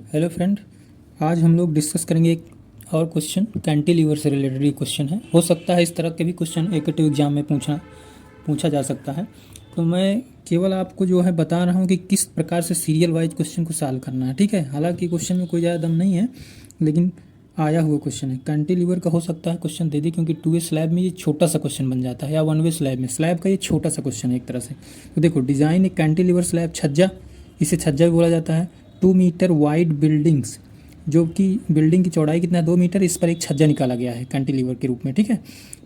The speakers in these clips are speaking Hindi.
हेलो फ्रेंड, आज हम लोग डिस्कस करेंगे एक और क्वेश्चन। कैंटिलीवर से रिलेटेड ये क्वेश्चन है। हो सकता है इस तरह के भी क्वेश्चन एकेटिव एग्जाम में पूछा जा सकता है। तो मैं केवल आपको जो है बता रहा हूँ कि किस प्रकार से सीरियल वाइज क्वेश्चन को सॉल्व करना है। ठीक है, हालांकि क्वेश्चन में कोई ज़्यादा दम नहीं है, लेकिन आया हुआ क्वेश्चन है। कैंटिलीवर का हो सकता है क्वेश्चन दे दी, क्योंकि 2 वे स्लैब में ये छोटा सा क्वेश्चन बन जाता है, या 1 वे स्लैब में स्लैब का ये छोटा सा क्वेश्चन है एक तरह से। तो देखो, डिज़ाइन एक कैंटिलीवर स्लैब छज्जा, इसे छज्जा भी बोला जाता है। 2 मीटर वाइड बिल्डिंग्स, जो कि बिल्डिंग की चौड़ाई कितना है, 2 मीटर, इस पर एक छज्जा निकाला गया है कैंटिलीवर के रूप में। ठीक है,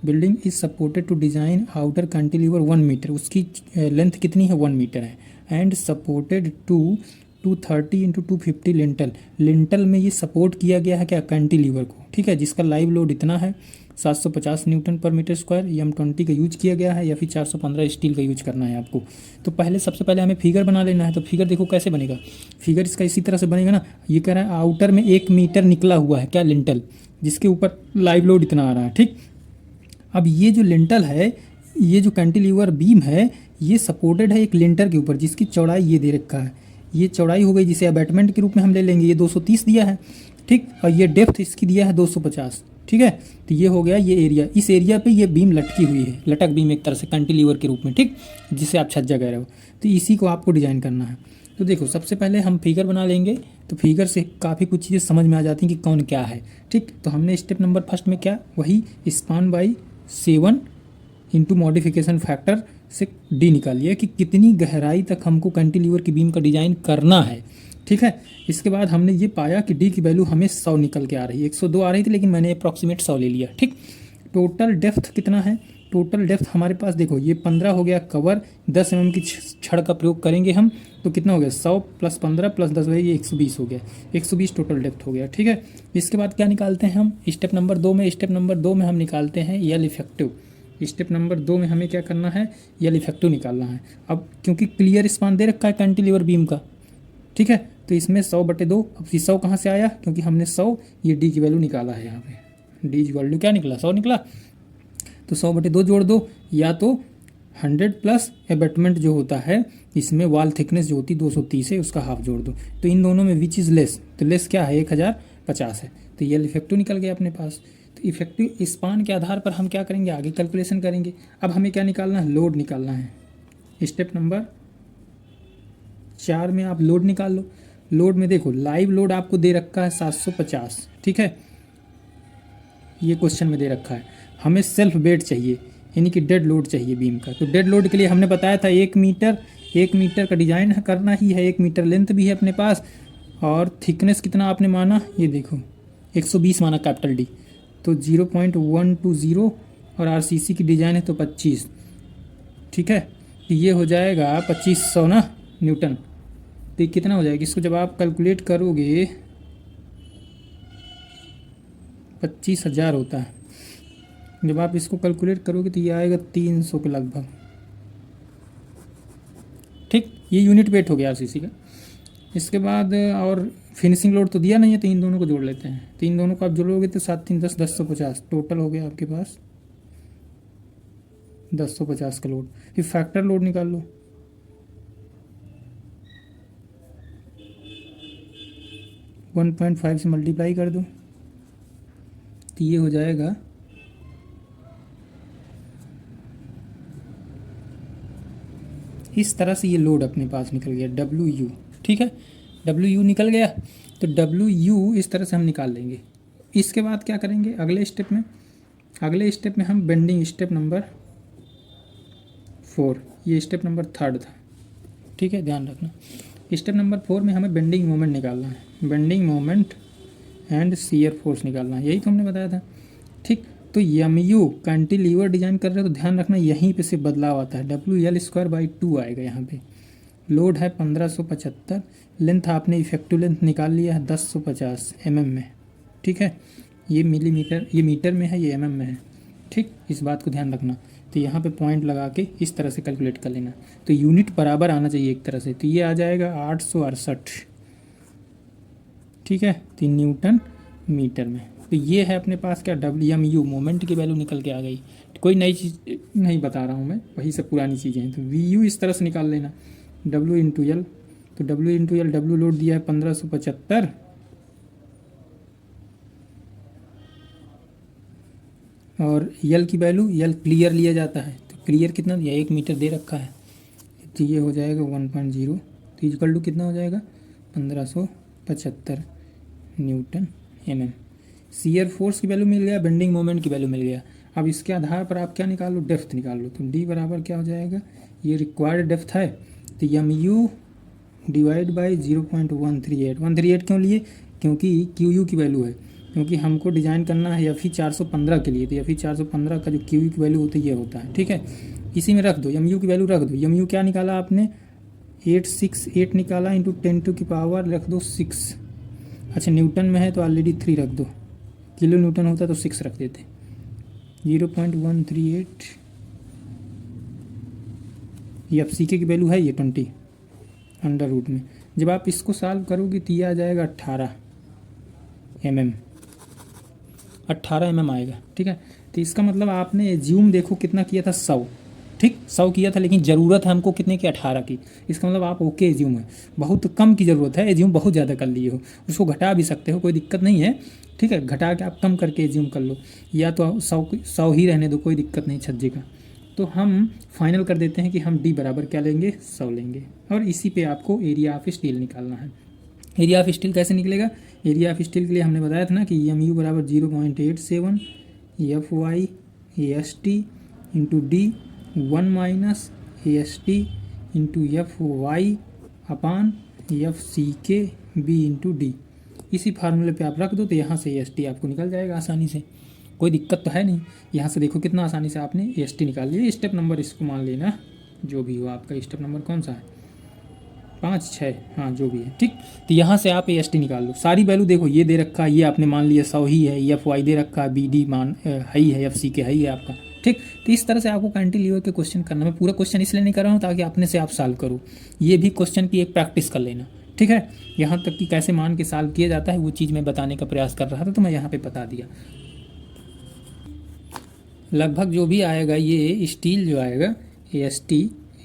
building is supported to design outer cantilever 1 metre, उसकी लेंथ कितनी है, 1 मीटर है। And supported to 230 × 250 lintel, lintel में ये सपोर्ट किया गया है क्या, कैंटिलीवर को। ठीक है, जिसका लाइव लोड इतना है 750 न्यूटन पर मीटर स्क्वायर। M20 का यूज किया गया है, या फिर 415 स्टील का यूज करना है आपको। तो सबसे पहले हमें फिगर बना लेना है। तो फिगर देखो कैसे बनेगा। फिगर इसका इसी तरह से बनेगा ना। ये कह रहा है आउटर में 1 मीटर निकला हुआ है क्या, लिंटल, जिसके ऊपर लाइव लोड इतना आ रहा है। ठीक, अब ये जो लिंटल है, ये जो कैंटिलीवर बीम है, ये सपोर्टेड है एक लिंटर के ऊपर, जिसकी चौड़ाई ये दे रखा है। ये चौड़ाई हो गई, जिसे अबैटमेंट के रूप में हम ले लेंगे। ये 230 दिया है। ठीक, और ये डेप्थ इसकी दिया है 250। ठीक है, तो ये हो गया ये एरिया। इस एरिया पे ये बीम लटकी हुई है, लटक बीम एक तरह से कैंटिलीवर के रूप में। ठीक, जिसे आप छज्जा कह रहे हो। तो इसी को आपको डिजाइन करना है। तो देखो, सबसे पहले हम फिगर बना लेंगे। तो फिगर से काफ़ी कुछ चीज़ें समझ में आ जाती हैं कि कौन क्या है। ठीक, तो हमने स्टेप नंबर फर्स्ट में क्या, वही span by 7 into modification factor से डी निकाल लिया कि कितनी गहराई तक हमको कैंटिलीवर की बीम का डिजाइन करना है। ठीक है, इसके बाद हमने ये पाया कि डी की वैल्यू हमें 100 निकल के आ रही है। 102 आ रही थी, लेकिन मैंने अप्रॉक्सीमेट 100 ले लिया। ठीक, टोटल डेप्थ कितना है, टोटल डेप्थ हमारे पास देखो, ये 15 हो गया कवर। 10 mm की छड़ का प्रयोग करेंगे हम, तो कितना हो गया, 100 + 15 + 10 ये 120 हो गया। 120 टोटल डेप्थ हो गया। ठीक है, इसके बाद क्या निकालते हैं हम स्टेप नंबर 2 में। स्टेप नंबर 2 में हम निकालते हैं यल इफेक्टिव। स्टेप नंबर 2 में हमें क्या करना है, यल इफेक्टिव निकालना है। अब क्योंकि क्लियर स्पान दे रखा है कैंटिलीवर बीम का, ठीक है, तो इसमें 100/2। अब ये 100 कहाँ से आया, क्योंकि हमने 100 ये डी की वैल्यू निकाला है। यहाँ पे डी की वैल्यू क्या निकला, 100 निकला। तो 100/2 जोड़ दो, या तो 100 प्लस एबेटमेंट जो होता है, इसमें वॉल थिकनेस जो होती है 230 है, उसका हाफ जोड़ दो। तो इन दोनों में विच इज़ लेस, तो लेस क्या है, 1050 है। तो ये इफेक्टिव निकल गया अपने पास। तो इफेक्टिव स्पान के आधार पर हम क्या करेंगे, आगे कैलकुलेशन करेंगे। अब हमें क्या निकालना है, लोड निकालना है। स्टेप नंबर 4 में आप लोड निकाल लो। लोड में देखो, लाइव लोड आपको दे रखा है 750। ठीक है, ये क्वेश्चन में दे रखा है। हमें सेल्फ वेट चाहिए, यानी कि डेड लोड चाहिए बीम का। तो डेड लोड के लिए हमने बताया था 1 मीटर का डिजाइन करना ही है। 1 मीटर लेंथ भी है अपने पास, और थिकनेस कितना आपने माना, ये देखो 120 माना कैपिटल डी, तो 0.120, और आरसीसी की डिजाइन है तो 25। ठीक है, तो ये हो जाएगा 2500 ना न्यूटन। तो ये कितना हो जाएगा, इसको जब आप कैलकुलेट करोगे 25,000 होता है। जब आप इसको कैलकुलेट करोगे तो ये आएगा 300 के लगभग। ठीक, ये यूनिट वेट हो गया आरसीसी का। इसके बाद और फिनिशिंग लोड तो दिया नहीं है, तो इन दोनों को जोड़ लेते हैं। तो इन दोनों को आप जोड़ोगे तो 7 × 3 = 10, 1050 टोटल हो गया आपके पास 1050 का लोड। फिर फैक्टर लोड निकाल लो। वन 1.5 से मल्टीप्लाई कर दो, तो ये हो जाएगा इस तरह से। ये लोड अपने पास निकल गया WU। ठीक है, WU निकल गया। तो WU इस तरह से हम निकाल लेंगे। इसके बाद क्या करेंगे अगले स्टेप में, हम बेंडिंग स्टेप नंबर 4, ये स्टेप नंबर 3 था। ठीक है, ध्यान रखना। स्टेप नंबर 4 में हमें बेंडिंग मोमेंट निकालना है। Bending moment and shear force निकालना है, यही तो हमने बताया था। ठीक, तो MU कैंटिलीवर डिजाइन कर रहे हो तो ध्यान रखना यहीं पे से बदलाव आता है। WL²/2 आएगा यहाँ पे। लोड है 1575, लेंथ आपने इफेक्टिव लेंथ निकाल लिया है 1050 mm में। ठीक है, ये मिलीमीटर, ये मीटर में है, ये mm में है। ठीक, इस बात को ध्यान रखना। तो यहाँ पे पॉइंट लगा के इस तरह से कैलकुलेट कर लेना। तो यूनिट बराबर आना चाहिए एक तरह से। तो ये आ जाएगा 868। ठीक है, 3 न्यूटन मीटर में। तो ये है अपने पास क्या, WMU मोमेंट की वैल्यू निकल के आ गई। कोई नई चीज़ नहीं बता रहा हूँ मैं, वही सब पुरानी चीज़ें हैं। तो VU इस तरह से निकाल लेना, W × L। तो W × L, W लोड दिया है 1575, और यल की वैल्यू, यल क्लियर लिया जाता है, तो क्लियर कितना दिया, 1 मीटर दे रखा है, तो ये हो जाएगा 1.0, तो इक्वल टू कितना हो जाएगा 1575 न्यूटन mm। शियर फोर्स की वैल्यू मिल गया, बेंडिंग मोमेंट की वैल्यू मिल गया। अब इसके आधार पर आप क्या निकाल लो, डेप्थ निकाल लो। तो डी बराबर क्या हो जाएगा, ये रिक्वायर्ड डेप्थ है, तो एम यू डिवाइड बाई 0.138। 138 क्यों लिए, क्योंकि क्यू यू की वैल्यू है, क्योंकि हमको डिज़ाइन करना है एफ ई 415 के लिए, तो एफ ई 415 का जो क्यू यू की वैल्यू होती है ये होता है, ठीक है। इसी में रख दो, एम यू की वैल्यू रख दो। एम यू क्या निकाला आपने, 868 निकाला, इंटू 10⁻⁴ रख दो 6। अच्छा न्यूटन में है तो ऑलरेडी 3 रख दो, किलो न्यूटन होता तो 6 रख देते। 0.138 ये अब सी के की वैल्यू है, ये 20 अंडर रूट में। जब आप इसको सॉल्व करोगे तो ये आ जाएगा 18 mm, 18 mm आएगा, ठीक है। तो इसका मतलब आपने एज्यूम देखो कितना किया था, 100, ठीक 100 किया था, लेकिन ज़रूरत है हमको कितने की, 18 की। इसका मतलब आप ओके एज्यूम है, बहुत कम की ज़रूरत है, एज्यूम बहुत ज़्यादा कर लिए हो, उसको घटा भी सकते हो, कोई दिक्कत नहीं है, ठीक है। घटा के आप कम करके एज्यूम कर लो, या तो 100 ही रहने दो, कोई दिक्कत नहीं छज्जे का। तो हम फाइनल कर देते हैं कि हम डी बराबर क्या लेंगे, 100 लेंगे। और इसी पे आपको एरिया ऑफ स्टील निकालना है। एरिया ऑफ स्टील कैसे निकलेगा, एरिया ऑफ स्टील के लिए हमने बताया था ना कि एम यू बराबर 0.87 F Y A S T into D 1 minus A S T into F Y upon F C K B into D. इसी फार्मूले पे आप रख दो तो यहाँ से ए एस टी आपको निकल जाएगा आसानी से, कोई दिक्कत तो है नहीं। यहाँ से देखो कितना आसानी से आपने ए एस टी निकाल लिया। स्टेप नंबर इसको मान लेना, जो भी हो आपका स्टेप नंबर कौन सा है, 5 6, हाँ जो भी है, ठीक। तो यहाँ से आप ए एस टी निकाल लो, सारी वैल्यू देखो, ये दे रखा है, ये आपने मान लिया 100 ही है, एफ वाई दे रखा है, बी डी मान है ही है, एफ सी के है ही है आपका, ठीक। तो इस तरह से आपको कैंटिलीवर के क्वेश्चन करना। मैं पूरा क्वेश्चन इसलिए नहीं कर रहा हूँ ताकि अपने से आप सॉल्व करो, ये भी क्वेश्चन की एक प्रैक्टिस कर लेना, ठीक है। यहाँ तक कि कैसे मान के सॉल्व किया जाता है वो चीज़ मैं बताने का प्रयास कर रहा था, तो मैं यहाँ पे बता दिया। लगभग जो भी आएगा ये स्टील जो आएगा ए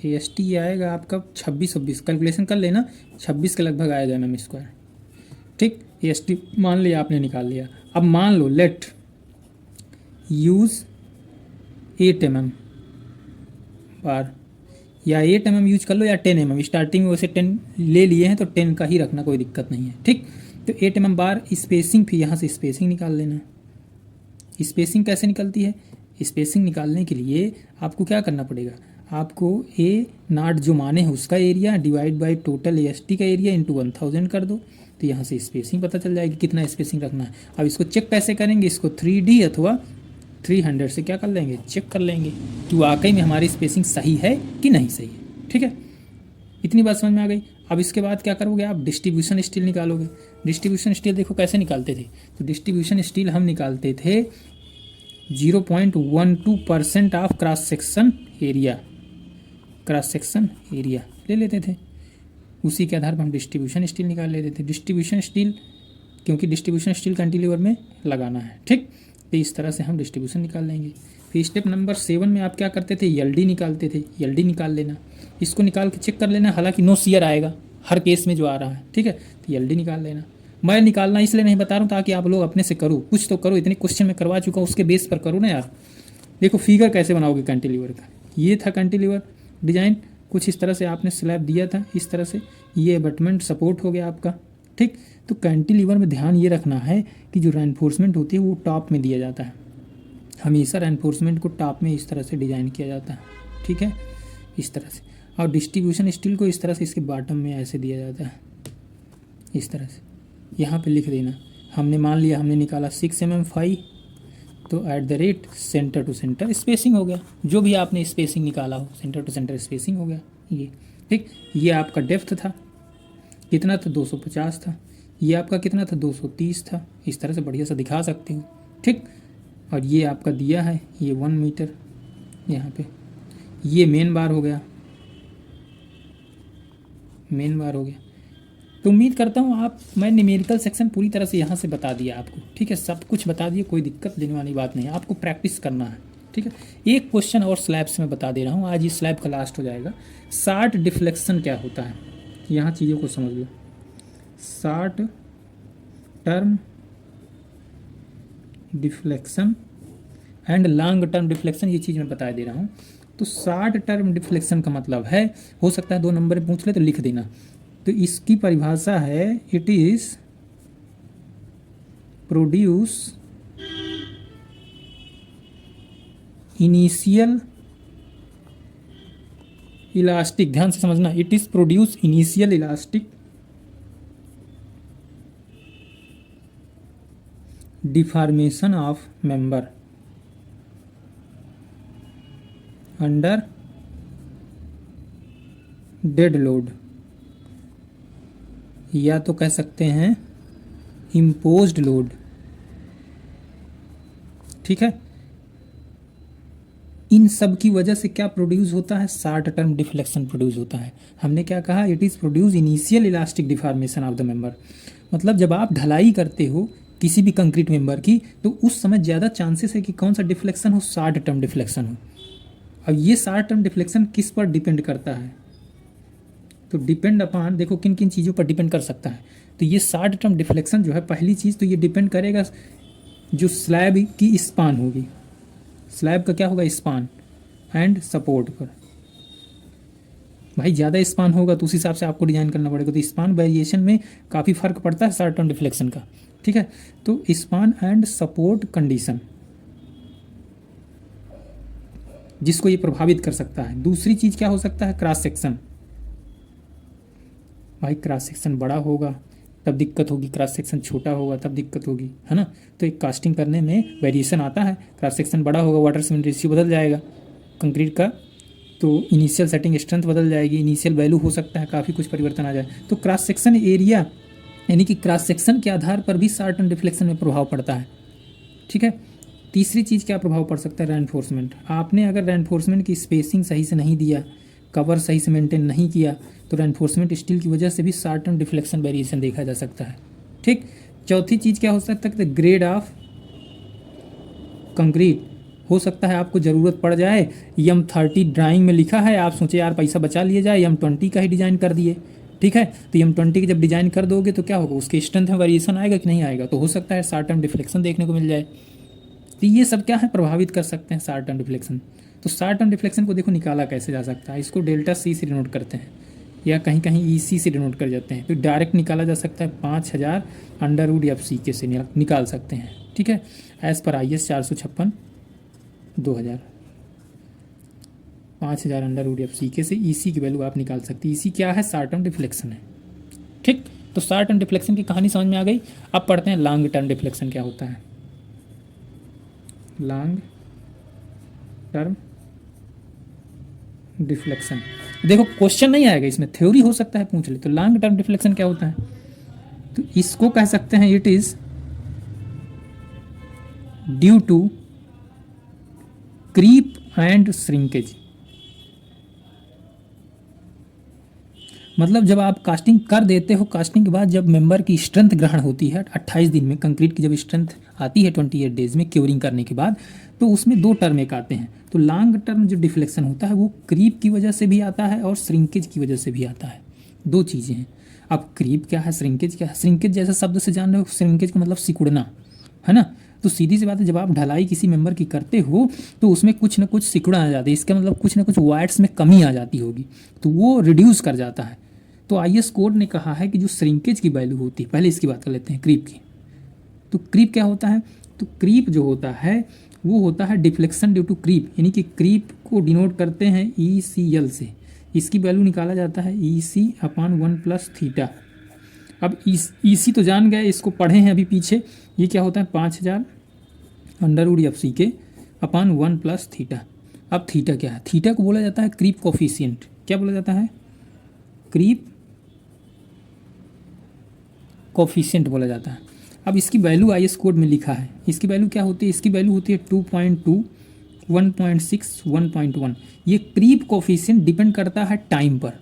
एस टी आएगा आपका 26 कैलकुलेशन कर लेना, 26 के लगभग आएगा एम स्क्वायर, ठीक। ए एस टी मान लिया आपने, निकाल लिया। अब मान लो लेट यूज़ 8 mm बार, या 8 mm यूज कर लो या 10 mm, स्टार्टिंग में वैसे 10 ले लिए हैं तो 10 का ही रखना, कोई दिक्कत नहीं है, ठीक। तो 8 mm बार स्पेसिंग, फिर यहाँ से स्पेसिंग निकाल लेना। स्पेसिंग कैसे निकलती है, स्पेसिंग निकालने के लिए आपको क्या करना पड़ेगा, आपको ए नाट जो माने हैं उसका area divide by total A S T का एरिया इंटू 1000 कर दो, तो यहाँ से स्पेसिंग पता चल जाएगी कितना स्पेसिंग रखना है। अब इसको चेक कैसे करेंगे, इसको 3D अथवा 300 से क्या कर लेंगे, चेक कर लेंगे कि वाकई में हमारी स्पेसिंग सही है कि नहीं सही है, ठीक है। इतनी बात समझ में आ गई। अब इसके बाद क्या करोगे, आप डिस्ट्रीब्यूशन स्टील निकालोगे। डिस्ट्रीब्यूशन स्टील देखो कैसे निकालते थे, तो डिस्ट्रीब्यूशन स्टील हम निकालते थे 0.12% of cross section area, cross section area ले लेते थे, उसी के आधार पर हम डिस्ट्रीब्यूशन स्टील निकाल लेते थे। डिस्ट्रीब्यूशन स्टील, क्योंकि डिस्ट्रीब्यूशन स्टील कैंटिलीवर में लगाना है, ठीक। तो इस तरह से हम डिस्ट्रीब्यूशन निकाल लेंगे। फिर स्टेप नंबर 7 में आप क्या करते थे, एलडी निकालते थे, एलडी निकाल लेना, इसको निकाल के चेक कर लेना, हालांकि नो शियर आएगा हर केस में जो आ रहा है, ठीक है। तो एलडी निकाल लेना। मैं निकालना इसलिए नहीं बता रहा हूँ ताकि आप लोग अपने से करो, कुछ तो करो, इतने क्वेश्चन में करवा चुका हूँ उसके बेस पर करो ना यार। देखो फिगर कैसे बनाओगे कैंटिलीवर का, ये था कैंटिलीवर डिजाइन, कुछ इस तरह से आपने स्लैब दिया था, इस तरह से ये अबटमेंट सपोर्ट हो गया आपका, ठीक। तो कैंटिलीवर में ध्यान ये रखना है कि जो रेनफोर्समेंट होती है वो टॉप में दिया जाता है, हमेशा रेनफोर्समेंट को टॉप में इस तरह से डिज़ाइन किया जाता है, ठीक है, इस तरह से। और डिस्ट्रीब्यूशन स्टील को इस तरह से इसके बॉटम में ऐसे दिया जाता है, इस तरह से। यहाँ पे लिख देना, हमने मान लिया हमने निकाला 6 mm फाई, तो at the rate centre to centre spacing हो गया, जो भी आपने स्पेसिंग निकाला हो सेंटर टू सेंटर स्पेसिंग हो गया ये, ठीक। ये आपका डेप्थ था, कितना था 250 था, ये आपका कितना था 230 था, इस तरह से बढ़िया सा दिखा सकते हो, ठीक। और ये आपका दिया है ये 1 मीटर, यहाँ पे ये मेन बार हो गया, मेन बार हो गया। तो उम्मीद करता हूँ आप, मैं न्यूमेरिकल सेक्शन पूरी तरह से यहाँ से बता दिया आपको, ठीक है, सब कुछ बता दिया, कोई दिक्कत देने वाली बात नहीं है, आपको प्रैक्टिस करना है, ठीक है। एक क्वेश्चन और स्लैब से मैं बता दे रहा हूँ, आज ये स्लैब का लास्ट हो जाएगा। शार्ट डिफ्लेक्शन क्या होता है, यहाँ चीज़ों को समझ लो। Short term deflection and long term deflection, ये चीज़ मैं बता दे रहा हूँ। तो शॉर्ट टर्म डिफ्लेक्शन का मतलब है, हो सकता है 2 नंबर पूछ ले तो लिख देना। तो इसकी परिभाषा है it is produce initial elastic, ध्यान से समझना, it is produce initial elastic deformation of member under dead load, या तो कह सकते हैं इम्पोज्ड लोड। ठीक है, इन सब की वजह से क्या प्रोड्यूस होता है, शॉर्ट टर्म डिफ्लेक्शन प्रोड्यूस होता है। हमने क्या कहा, it is produce initial elastic deformation of the member. मतलब जब आप ढलाई करते हो किसी भी कंक्रीट मेंबर की, तो उस समय ज़्यादा चांसेस है कि कौन सा डिफ्लेक्शन हो, शॉर्ट टर्म डिफ्लेक्शन हो। अब ये शॉर्ट टर्म डिफ्लेक्शन किस पर डिपेंड करता है, तो डिपेंड अपॉन, देखो किन किन चीज़ों पर डिपेंड कर सकता है। तो ये शॉर्ट टर्म डिफ्लेक्शन जो है, पहली चीज़ तो ये डिपेंड करेगा जो स्लैब की स्पान होगी, स्लैब का क्या होगा, स्पान एंड सपोर्ट पर। भाई ज़्यादा स्पान होगा तो उस हिसाब से आपको डिजाइन करना पड़ेगा, तो स्पान वेरिएशन में काफ़ी फर्क पड़ता है शॉर्ट टर्म डिफ्लेक्शन का। ठीक है, तो स्पान एंड सपोर्ट कंडीशन जिसको ये प्रभावित कर सकता है। दूसरी चीज़ क्या हो सकता है, क्रॉस सेक्शन। भाई क्रॉस सेक्शन बड़ा होगा तब दिक्कत होगी, क्रॉस सेक्शन छोटा होगा तब दिक्कत होगी, है ना। तो एक कास्टिंग करने में वेरिएशन आता है, क्रॉस सेक्शन बड़ा होगा, वाटर सीमेंट रेशियो बदल जाएगा कंक्रीट का, तो इनिशियल सेटिंग स्ट्रेंथ बदल जाएगी, इनिशियल वैल्यू हो सकता है काफ़ी कुछ परिवर्तन आ जाए। तो क्रॉस सेक्शन एरिया यानी कि क्रॉस सेक्शन के आधार पर भी शॉर्ट टर्म डिफ्लेक्शन में प्रभाव पड़ता है। ठीक है, तीसरी चीज़ क्या प्रभाव पड़ सकता है, रेनफोर्समेंट। आपने अगर रेनफोर्समेंट की स्पेसिंग सही से नहीं दिया, कवर सही से मेंटेन नहीं किया, तो रेनफोर्समेंट स्टील की वजह से भी शॉर्ट टर्म डिफ्लेक्शन वेरिएशन देखा जा सकता है। ठीक, चौथी चीज़ क्या हो सकता है, ग्रेड ऑफ कंक्रीट। हो सकता है आपको ज़रूरत पड़ जाए, M30 ड्राइंग में लिखा है, आप सोचे यार पैसा बचा लिए जाए, M20 का ही डिज़ाइन कर दिए। ठीक है, तो M20 की जब डिज़ाइन कर दोगे तो क्या होगा, उसके स्ट्रेंथ में वेरिएशन आएगा कि नहीं आएगा, तो हो सकता है शॉर्ट टर्म डिफ्लेक्शन देखने को मिल जाए। तो ये सब क्या है, प्रभावित कर सकते हैं शॉर्ट टर्म डिफ्लेक्शन। तो शॉर्ट टर्म डिफ्लेक्शन को देखो निकाला कैसे जा सकता है, इसको डेल्टा C से डिनोट करते हैं या कहीं कहीं EC से डिनोट कर जाते हैं। तो डायरेक्ट निकाला जा सकता है 5000 √FC के से निकाल सकते हैं। ठीक है, एज़ पर IS 456 2000, 5000 √FC के से EC की वैल्यू आप निकाल सकते हैं। EC क्या है, शॉर्ट टर्म डिफ्लेक्शन है। ठीक, तो शॉर्ट टर्म डिफ्लेक्शन की कहानी समझ में आ गई। अब पढ़ते हैं लॉन्ग टर्म डिफ्लेक्शन क्या होता है। लॉन्ग टर्म डिफ्लेक्शन, देखो क्वेश्चन नहीं आएगा इसमें, थ्योरी हो सकता है पूछ ले। तो लॉन्ग टर्म डिफ्लेक्शन क्या होता है, तो इसको कह सकते हैं it is due to creep and shrinkage. मतलब जब आप कास्टिंग कर देते हो, कास्टिंग के बाद जब मेंबर की स्ट्रेंथ ग्रहण होती है 28 दिन में, कंक्रीट की जब स्ट्रेंथ आती है 28 डेज में क्योरिंग करने के बाद, तो उसमें 2 टर्म एक आते हैं। तो लॉन्ग टर्म जो डिफ्लेक्शन होता है वो क्रीप की वजह से भी आता है और श्रिंकेज की वजह से भी आता है। 2 चीज़ें हैं। अब क्रीप क्या है, श्रिंकेज क्या है। श्रिंकेज जैसा शब्द से जान रहे हो, श्रिंकेज का मतलब सिकुड़ना, है ना। तो सीधी सी बात है, जब आप ढलाई किसी मेंबर की करते हो तो उसमें कुछ ना कुछ सिकुड़ा आ जाता है, इसका मतलब कुछ ना कुछ वाट्स में कमी आ जाती होगी, तो वो रिड्यूस कर जाता है। तो IS कोड ने कहा है कि जो श्रिंकेज की वैल्यू होती है, पहले इसकी बात कर लेते हैं क्रीप की। तो क्रीप क्या होता है, तो क्रीप जो होता है वो होता है डिफ्लेक्शन ड्यू टू क्रीप, यानी कि क्रीप को डिनोट करते हैं ECL से। इसकी वैल्यू निकाला जाता है EC/1 + थीटा। अब EC तो जान गए, इसको पढ़े हैं अभी पीछे। ये क्या होता है, 5000 √FC के / 1 + थीटा। अब थीटा क्या है, थीटा को बोला जाता है क्रीप कोफिशिएंट। क्या बोला जाता है, क्रीप कोफिशिएंट बोला जाता है। अब इसकी वैल्यू IS कोड में लिखा है, इसकी वैल्यू क्या होती है, इसकी वैल्यू होती है 2.2, 1.6, 1.1। ये क्रीप कोफिशिएंट डिपेंड करता है टाइम पर।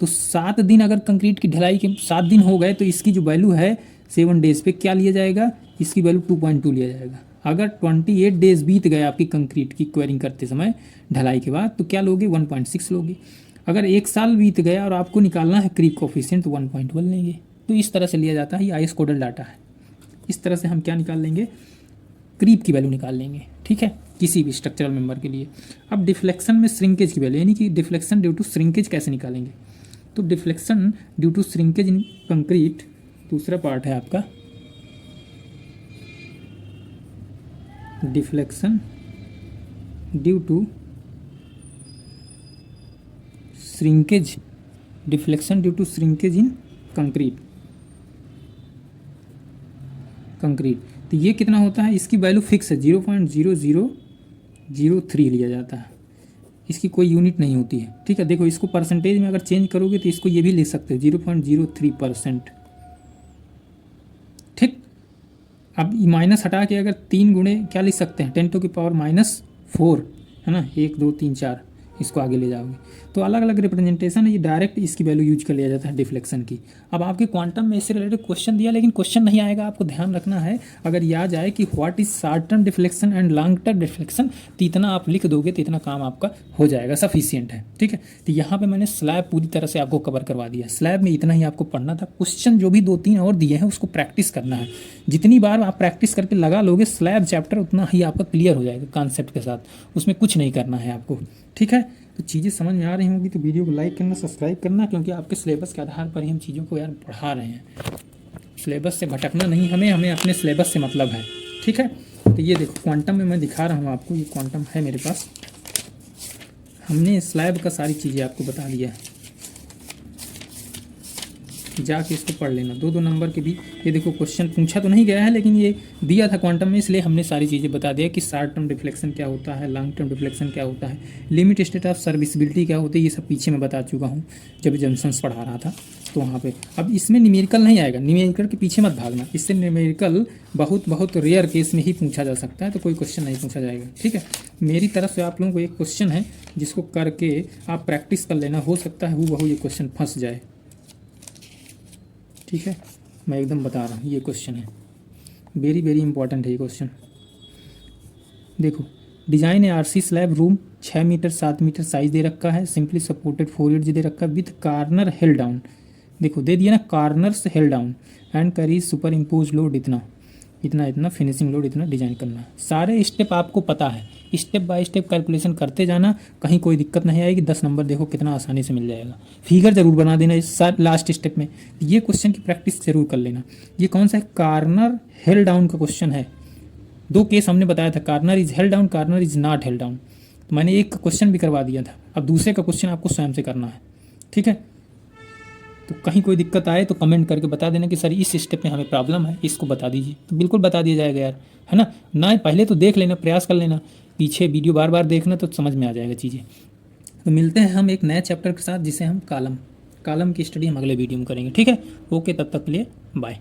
तो 7 दिन अगर कंक्रीट की ढलाई के 7 दिन हो गए तो इसकी जो वैल्यू है 7 डेज पे क्या लिया जाएगा, इसकी वैल्यू 2.2 लिया जाएगा। अगर 28 डेज बीत गए आपकी कंक्रीट की क्वेरिंग करते समय ढलाई के बाद, तो क्या लोगे, 1.6 लोगे। अगर 1 साल बीत गया और आपको निकालना है क्रीप कोफिशिएंट, तो 1.1 लेंगे। तो इस तरह से लिया जाता है, ये IS कोडल डाटा है। इस तरह से हम क्या निकाल लेंगे, क्रीप की वैल्यू निकाल लेंगे। ठीक है, किसी भी स्ट्रक्चरल मेंबर के लिए। अब डिफ्लेक्शन में श्रिंकेज की वैल्यू, यानी कि डिफ्लेक्शन ड्यू टू श्रिंकेज कैसे निकालेंगे। तो deflection due to shrinkage in concrete, दूसरा पार्ट है आपका deflection due to shrinkage, deflection due to shrinkage in concrete. तो ये कितना होता है, इसकी वैल्यू फिक्स है, 0.0003 लिया जाता है, इसकी कोई यूनिट नहीं होती है। ठीक है, देखो इसको परसेंटेज में अगर चेंज करोगे तो इसको ये भी लिख सकते हो 0.03%। ठीक, अब माइनस हटा के अगर 3 गुणे क्या लिख सकते हैं, 10⁻⁴, है ना, 1 2 3 4, इसको आगे ले जाओगे तो अलग अलग रिप्रेजेंटेशन है, ये डायरेक्ट इसकी वैल्यू यूज कर लिया जाता है डिफ्लेक्शन की। अब आपके क्वांटम में इससे रिलेटेड क्वेश्चन दिया, लेकिन क्वेश्चन नहीं आएगा, आपको ध्यान रखना है अगर ये आ जाए कि what is short term deflection and long term deflection, तो इतना आप लिख दोगे तो इतना काम आपका हो जाएगा, सफिशियंट है। ठीक है, तो यहाँ पे मैंने स्लैब पूरी तरह से आपको कवर करवा दिया। स्लैब में इतना ही आपको पढ़ना था, क्वेश्चन जो भी 2-3 और दिए हैं उसको प्रैक्टिस करना है। जितनी बार आप प्रैक्टिस करके लगा लोगे स्लैब चैप्टर, उतना ही आपका क्लियर हो जाएगा कॉन्सेप्ट के साथ, उसमें कुछ नहीं करना है आपको। ठीक है, तो चीज़ें समझ में आ रही होंगी तो वीडियो को लाइक करना, सब्सक्राइब करना, क्योंकि आपके सिलेबस के आधार पर ही हम चीज़ों को यार पढ़ा रहे हैं। सिलेबस से भटकना नहीं, हमें अपने सिलेबस से मतलब है। ठीक है, तो ये देखो क्वांटम में मैं दिखा रहा हूँ आपको, ये क्वांटम है मेरे पास, हमने स्लैब का सारी चीज़ें आपको बता दिया है, जाके इसको पढ़ लेना। 2-2 नंबर के भी ये देखो क्वेश्चन पूछा तो नहीं गया है, लेकिन ये दिया था क्वांटम में, इसलिए हमने सारी चीज़ें बता दिया कि शॉर्ट टर्म डिफ्लेक्शन क्या होता है, लॉन्ग टर्म डिफ्लेक्शन क्या होता है, लिमिट स्टेट ऑफ सर्विसिबिलिटी क्या होती है, ये सब पीछे मैं बता चुका हूँ जब जंक्शंस पढ़ा रहा था तो वहाँ पे। अब इसमें न्यूमेरिकल नहीं आएगा, न्यूमेरिकल के पीछे मत भागना, इससे न्यूमेरिकल बहुत रेयर केस में ही पूछा जा सकता है, तो कोई क्वेश्चन नहीं पूछा जाएगा। ठीक है, मेरी तरफ से आप लोगों को एक क्वेश्चन है जिसको करके आप प्रैक्टिस कर लेना, हो सकता है वो ये क्वेश्चन फंस जाए। ठीक है, मैं एकदम बता रहा हूँ, ये क्वेश्चन है वेरी इंपॉर्टेंट है ये क्वेश्चन। देखो, डिजाइन है RC slab room, 6 metre 7 metre size दे रखा है, सिंपली सपोर्टेड 4 एज दे रखा है विथ कार्नर हेल डाउन। देखो दे दिया ना, कार्नर्स हेल डाउन एंड करी सुपर इम्पोज लोड इतना फिनिशिंग लोड इतना डिजाइन करना। सारे स्टेप आपको पता है, स्टेप बाय स्टेप कैलकुलेशन करते जाना, कहीं कोई दिक्कत नहीं आएगी। 10 नंबर देखो कितना आसानी से मिल जाएगा। फिगर जरूर बना देना इस लास्ट स्टेप में, ये क्वेश्चन की प्रैक्टिस जरूर कर लेना। ये कौन सा है, कार्नर हेल डाउन का क्वेश्चन है। 2 केस हमने बताया था, corner is hello down, corner is not hello down. तो मैंने एक क्वेश्चन भी करवा दिया था, अब दूसरे का क्वेश्चन आपको स्वयं से करना है। ठीक है, तो कहीं कोई दिक्कत आए तो कमेंट करके बता देना कि सर इस स्टेप में हमें प्रॉब्लम है, इसको बता दीजिए, तो बिल्कुल बता दिया जाएगा यार, है ना। पहले तो देख लेना, प्रयास कर लेना, पीछे वीडियो बार देखना तो समझ में आ जाएगा चीज़ें। तो मिलते हैं हम एक नए चैप्टर के साथ, जिसे हम कॉलम की स्टडी हम अगले वीडियो में करेंगे। ठीक है, ओके, तब तक के लिए बाय।